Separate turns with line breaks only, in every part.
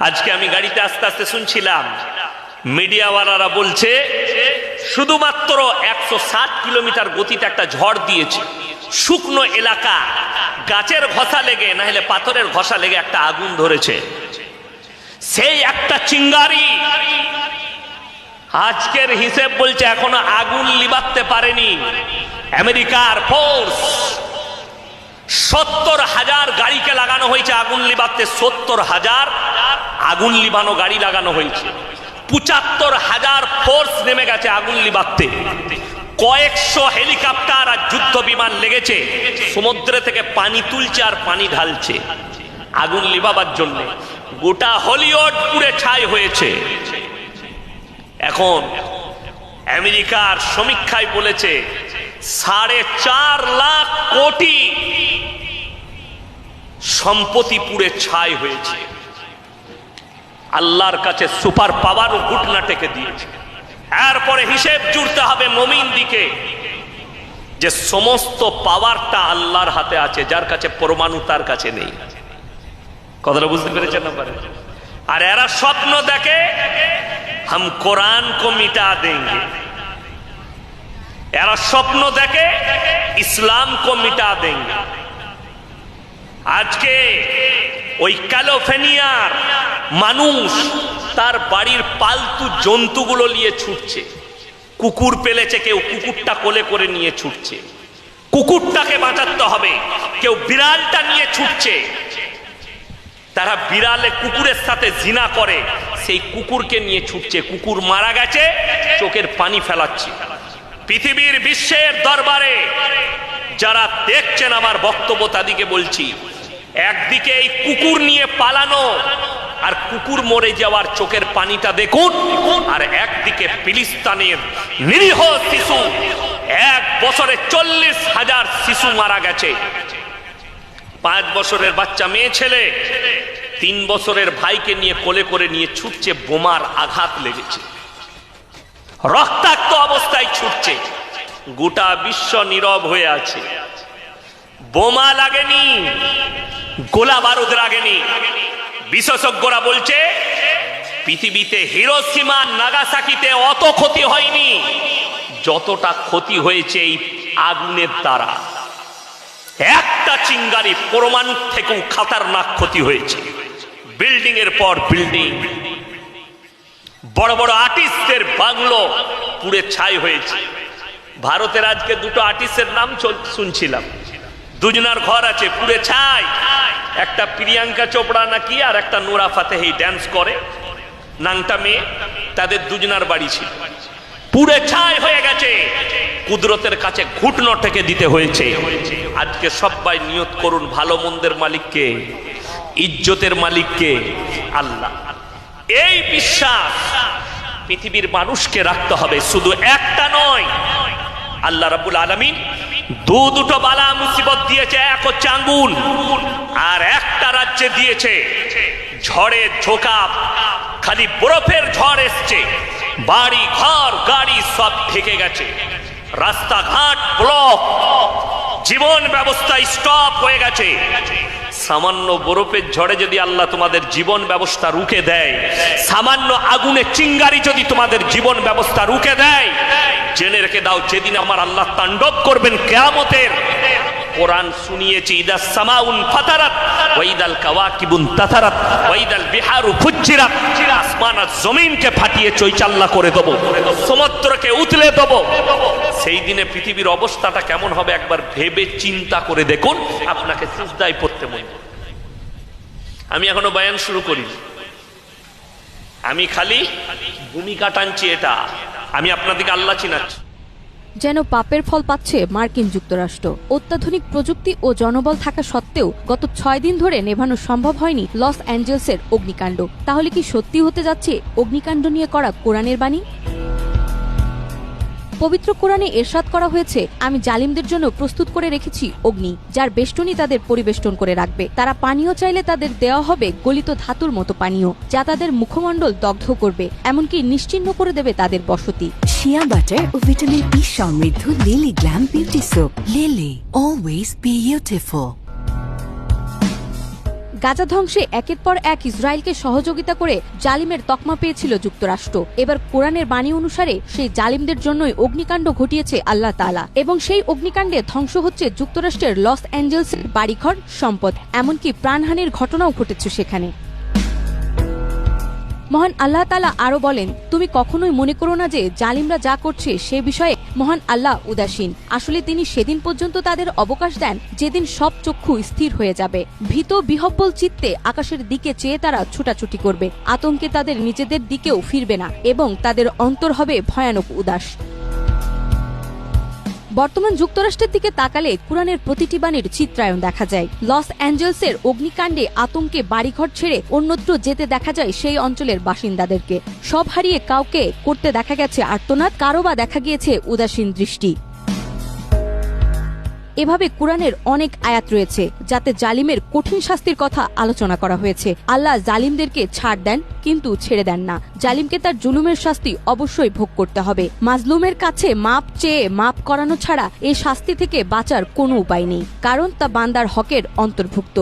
আজকে আমি গাড়িতে আস্তে আস্তে শুনছিলাম মিডিয়াওয়ালারা বলছে শুধুমাত্র 160 কিলোমিটার গতিতে একটা ঝড় দিয়েছে, শুকনো এলাকা, গাছের ঘষা লেগে না হলে পাথরের ঘষা লেগে একটা আগুন ধরেছে। সেই একটা চিঙ্গারি আজকের হিসেব বলছে এখনো আগুন লিবাতে পারেনি। আমেরিকার ফোর্স 70,000 গাড়িকে লাগানো হয়েছে আগুন লিবাতে, 70,000 আগুন লিবানো গাড়ি লাগানো হয়েছে। 75,000 ফোর্স নেমে গেছে আগুন লিবাতে। কয়েকশো হেলিকপ্টার আর যুদ্ধ বিমান লেগেছে, সমুদ্র থেকে পানি তুলছে আর পানি ঢালছে আগুন লিবাবার জন্য। গোটা হলিউড পুড়ে ছাই হয়েছে। এখন আমেরিকার সমীক্ষায় বলেছে 4.5 লাখ কোটি সম্পত্তি পুড়ে ছাই হয়েছে। আল্লাহর কাছে সুপার পাওয়ার ও ঘুটনা টেকে দিয়েছে। এরপরে হিসেব জুড়তে হবে মুমিন দিকে যে সমস্ত পাওয়ারটা আল্লাহর হাতে আছে, যার কাছে পরমাণু তার কাছে নেই। কথাটা বুঝতে পেরেছেন না? আর এরা স্বপ্ন দেখে हम कुरान को मिटा देंगे, এরা স্বপ্ন দেখে ইসলাম को मिटा देंगे। আজকে ওই ক্যালিফোর্নিয়ার মানুষ তার বাড়ির পালতু জন্তুগুলো নিয়ে ছুটছে। কুকুর পেলেছে, কেউ কুকুরটা কোলে করে নিয়ে ছুটছে, কুকুরটাকে বাঁচাতে হবে। কেউ বিড়ালটা নিয়ে ছুটছে, তারা বিড়ালে কুকুরের সাথে জিনা করে, সেই কুকুরকে নিয়ে ছুটছে। কুকুর মারা গেছে, চোখের পানি ফেলাচ্ছে। পৃথিবীর বিশ্বের দরবারে যারা দেখছেন আমার বক্তব্য তাদেরকে বলছি, একদিকে এই কুকুর নিয়ে পালানো আর কুকুর মরে যাওয়ার চোখের পানিটা দেখুন, আর একদিকে ফিলিস্তিনের নিরীহ শিশু, 1 বছরে 40,000 শিশু মারা গেছে। 5 বছরের বাচ্চা মেয়ে ছেলে 3 বছরের ভাইকে নিয়ে কোলে করে নিয়ে ছুটছে, বোমার আঘাত লেগেছে, রক্তাক্ত অবস্থায় ছুটছে। গোটা বিশ্ব নীরব হয়ে আছে। বোমা লাগেনি, গোলা বারুদ লাগেনি। বিশেষজ্ঞরা বলছে পৃথিবীতে হিরোশিমা নাগাসাকিতে অত ক্ষতি হয়নি যতটা ক্ষতি হয়েছে এই আগুনের দ্বারা। একটা চিঙ্গারি পরমাণু থেকেও খতরনাক ক্ষতি হয়েছে। বিল্ডিং এর পর বিল্ডিং, বড় বড় আর্টিস্টদের বাংলো পুড়ে ছাই হয়েছে। ভারতের আজকে 2টো আর্টিস্টের নাম শুনছিলাম, দুজনার ঘর আছে পুড়ে ছাই। একটা প্রিয়াঙ্কা চোপড়া নাকি, আর একটা নোরা ফাতেহি ড্যান্স করে, নাংটা মেয়ে, তাদের দুজনার বাড়ি ছিল, পুড়ে ছাই হয়ে গেছে। কুদরতের কাছে ঘুটনো টেকে দিতে হয়েছে। আজকে সবাই নিয়ত করুন, ভালো মন্দের মালিককে, ইজ্জতের মালিককে আল্লাহ। এই বিশ্বাস পৃথিবীর মানুষকে রাখতে হবে, শুধু একটা নয়। আল্লাহ রাব্বুল আলামিন দুটো বালা মুসিবত দিয়েছে, এক হচ্ছে আগুন, আর একটা রাজ্যে দিয়েছে ঝড়ের ঝোঁকা। খালি বরফের ঝড় এসছে, বাড়ি ঘর গাড়ি সব ঢেকে গেছে, রাস্তাঘাট ব্লক, জীবন ব্যবস্থা স্টপ হয়ে গেছে। সামান্য বরফের ঝড়ে যদি আল্লাহ তোমাদের জীবন ব্যবস্থা রুখে দেয়, সামান্য আগুনে চিঙ্গারি যদি তোমাদের জীবন ব্যবস্থা রুখে দেয়, জেনে রেখে দাও যেদিন আমার আল্লাহ তাণ্ডব করবেন কিয়ামতের। কোরআন শুনিয়েছি, ইদাস সামাউন ফাতারাত ওয়া ইদাল কাওয়াকিবুন তাতারাত ওয়া ইদাল বিহারু ফুজ্জিরাত। আসমান আর জমিনকে ফাটিয়ে চৈচাল্লা করে দেব, সমুদ্রকে উতলে দেব। সেই দিনে পৃথিবীর অবস্থাটা কেমন হবে একবার ভেবে চিন্তা করে দেখুন, আপনাকে সিজদায় পড়তে মন। আমি এখনো বয়ান শুরু করিনি, আমি খালি ভূমিকা টানছি। এটা আমি আপনাদেরকে আল্লাহ চিনাচ্ছি।
যেন পাপের ফল পাচ্ছে মার্কিন যুক্তরাষ্ট্র। অত্যাধুনিক প্রযুক্তি ও জনবল থাকা সত্ত্বেও গত 6 দিন ধরে নেভানো সম্ভব হয়নি লস অ্যাঞ্জেলসের অগ্নিকাণ্ড। তাহলে কি সত্যি হতে যাচ্ছে অগ্নিকাণ্ড নিয়ে করা কোরআনের বাণী? পবিত্র কোরআনে এরশাদ করা হয়েছে, আমি জালিমদের জন্য প্রস্তুত করে রেখেছি অগ্নি, যার বেষ্টনী তাদের পরিবেষ্টন করে রাখবে। তারা পানীয় চাইলে তাদের দেওয়া হবে গলিত ধাতুর মতো পানীয়, যা তাদের মুখমণ্ডল দগ্ধ করবে, এমনকি নিশ্চিহ্ন করে দেবে তাদের বসতি।
শিয়া বাটার ও ভিটামিন ই সমৃদ্ধ Lily glam beauty soap. Lily, always beautiful.
Gaza ধ্বংসে একের পর এক ইসরায়েলকে সহযোগিতা করে জালিমের তকমা পেয়েছিল যুক্তরাষ্ট্র। এবার কোরআনের বাণী অনুসারে সেই জালিমদের জন্যই অগ্নিকাণ্ড ঘটিয়েছে আল্লাহ তাআলা, এবং সেই অগ্নিকাণ্ডে ধ্বংস হচ্ছে যুক্তরাষ্ট্রের লস অ্যাঞ্জেলসের বাড়িঘর, সম্পদ, এমনকি প্রাণহানির ঘটনাও ঘটেছে সেখানে। মহান আল্লাহ তাআলা আরো বলেন, তুমি কখনোই মনে করো না যে জালিমরা যা করছে সে বিষয়ে মহান আল্লাহ উদাসীন। আসলে তিনি সেদিন পর্যন্ত তাদের অবকাশ দেন যেদিন সব চক্ষু স্থির হয়ে যাবে। ভীত বিহ্বল চিত্তে আকাশের দিকে চেয়ে তারা ছুটাছুটি করবে, আতঙ্কে তাদের নিজেদের দিকেও ফিরবে না, এবং তাদের অন্তর হবে ভয়ানক উদাস। বর্তমান যুক্তরাষ্ট্রের দিকে তাকালে কোরআনের প্রতিটি বাণীর চিত্রায়ন দেখা যায়। লস অ্যাঞ্জেলসের অগ্নিকাণ্ডে আতঙ্কে বাড়িঘর ছেড়ে অন্যত্র যেতে দেখা যায় সেই অঞ্চলের বাসিন্দাদেরকে। সব হারিয়ে কাউকে করতে দেখা গেছে আর্তনাদ, কারো বা দেখা গিয়েছে উদাসীন দৃষ্টি। এভাবে কোরআনের অনেক আয়াত রয়েছে যাতে জালিমের কঠিন শাস্তির কথা আলোচনা করা হয়েছে। আল্লাহ জালিমদেরকে ছাড় দেন, কিন্তু ছেড়ে দেন না। জালিমকে তার জুলুমের শাস্তি অবশ্যই ভোগ করতে হবে। মাজলুমের কাছে মাপ চেয়ে মাপ করানো ছাড়া এই শাস্তি থেকে বাঁচার কোনো উপায় নেই, কারণ তা বান্দার হকের অন্তর্ভুক্ত।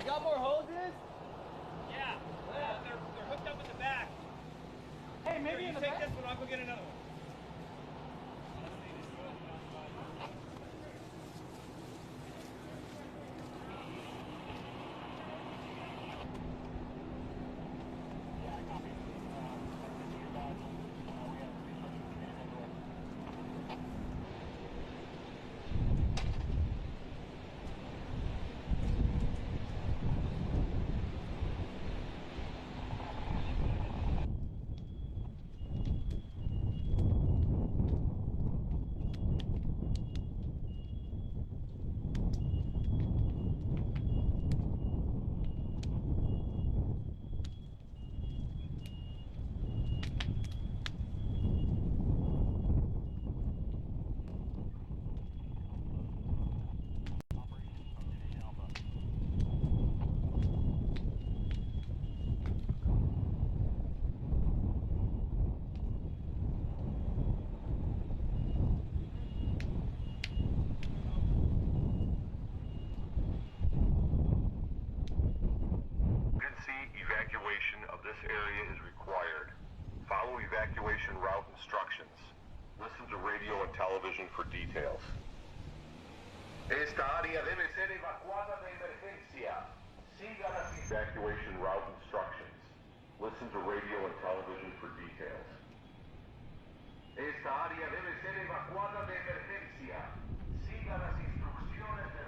You got more hoses?
Yeah, they're hooked up in the back.
Hey, maybe in the
Take
back.
this one, I'll go get another one.
is required. Follow evacuation route instructions. Listen to radio and television for details. Esta área debe ser evacuada de emergencia. Siga las evacuation route instructions. Listen to radio and television for details. Esta área debe ser evacuada de emergencia. Siga las instrucciones de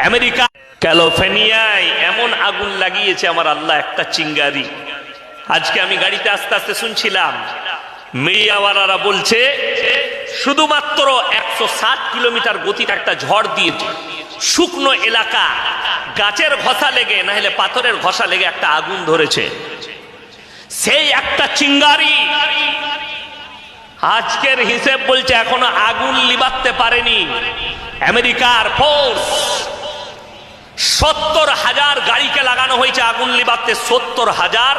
America ক্যালিফোর্নিয়ায় এমন আগুন লাগিয়েছে আমার আল্লাহ, একটা চিঙ্গারি। আজকে আমি গাড়িতে আস্তে আস্তে শুনছিলাম, মিডিয়াওয়ালারা বলছে শুধুমাত্র 160 কিলোমিটার গতিতে একটা ঝড় দিয়ে শুকনো এলাকা গাছের ঘষা লেগে না হলে পাথরের ঘষা লেগে একটা আগুন ধরেছে। সেই একটা চিঙ্গারি আজকের হিসেব বলছে এখনো আগুন লিবাতে পারেনি। আমেরিকার ফোর্স 70,000 গাড়িকে লাগানো হয়েছে আগুন লিবাতে, 70,000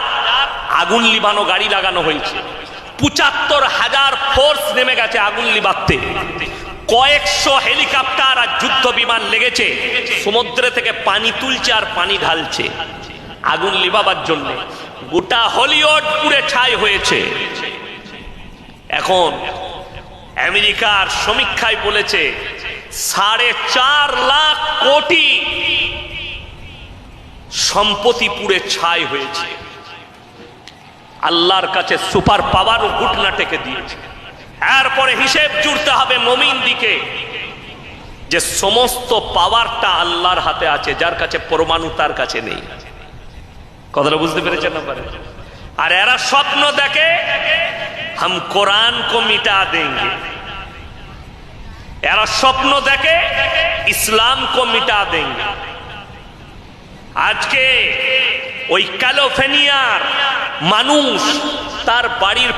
আগুন লিবানো গাড়ি লাগানো হয়েছে। 75,000 ফোর্স নেমে গেছে আগুন লিবাতে। কয়েকশো হেলিকপ্টার আর যুদ্ধ বিমান লেগেছে, সমুদ্র থেকে পানি তুলছে আর পানি ঢালছে আগুন লিবাবার জন্য। গোটা হলিউড পুড়ে ছাই হয়েছে। এখন আমেরিকার সমীক্ষায় বলেছে 4.5 লাখ কোটি সম্পত্তি পুড়ে ছাই হয়েছে। আল্লাহর কাছে সুপার পাওয়ার ও ঘুটনা টেকে দিয়েছে। এরপরে হিসেব জুড়তে হবে মুমিন দিকে যে সমস্ত পাওয়ারটা আল্লাহর হাতে আছে, যার কাছে পরমাণু তার কাছে নেই। কথাটা বুঝতে পেরেছেন না? আর এরা স্বপ্ন দেখে हम कुरान को मिटा देंगे, এরা স্বপ্ন দেখে ইসলাম को मिटा देंगे। আজকে ওই ক্যালিফোর্নিয়ার মানুষ তার বাড়ির